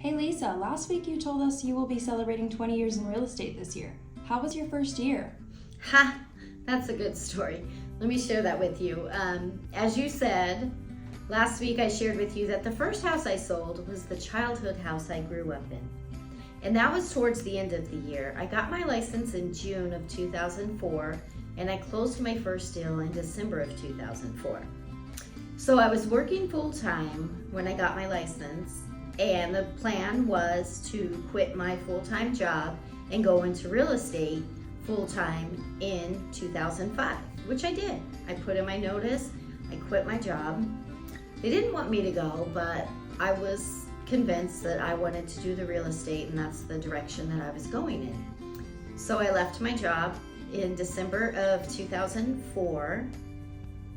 Hey Lisa, last week you told us you will be celebrating 20 years in real estate this year. How was your first year? Ha! That's a good story. Let me share that with you. As you said, last week I shared with you that the first house I sold was the childhood house I grew up in. And that was towards the end of the year. I got my license in June of 2004, and I closed my first deal in December of 2004. So I was working full-time when I got my license, and the plan was to quit my full-time job and go into real estate full-time in 2005, which I did. I put in my notice, I quit my job. They didn't want me to go, but I was convinced that I wanted to do the real estate, and that's the direction that I was going in. So I left my job in December of 2004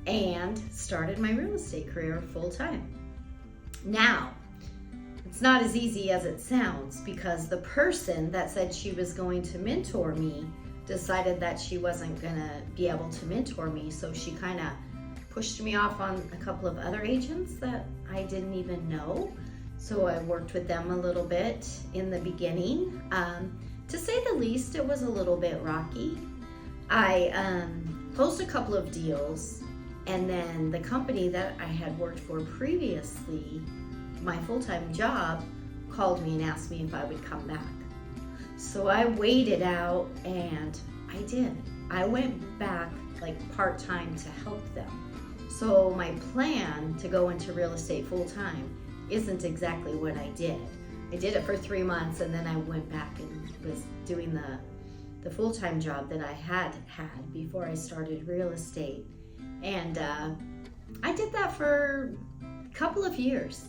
and started my real estate career full-time. Now, it's not as easy as it sounds, because the person that said she was going to mentor me decided that she wasn't gonna be able to mentor me, so she kind of pushed me off on a couple of other agents that I didn't even know. So I worked with them a little bit in the beginning. To say the least, it was a little bit rocky. I closed a couple of deals, and then the company that I had worked for previously, my full-time job, called me and asked me if I would come back. So I waited out, and I did. I went back like part-time to help them. So my plan to go into real estate full-time isn't exactly what I did. I did it for 3 months, and then I went back and was doing the full-time job that I had before I started real estate. And I did that for a couple of years.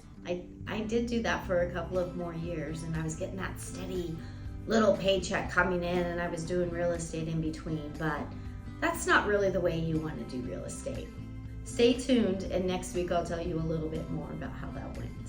I did do that for a couple of more years, and I was getting that steady little paycheck coming in, and I was doing real estate in between, but that's not really the way you want to do real estate. Stay tuned, and next week I'll tell you a little bit more about how that went.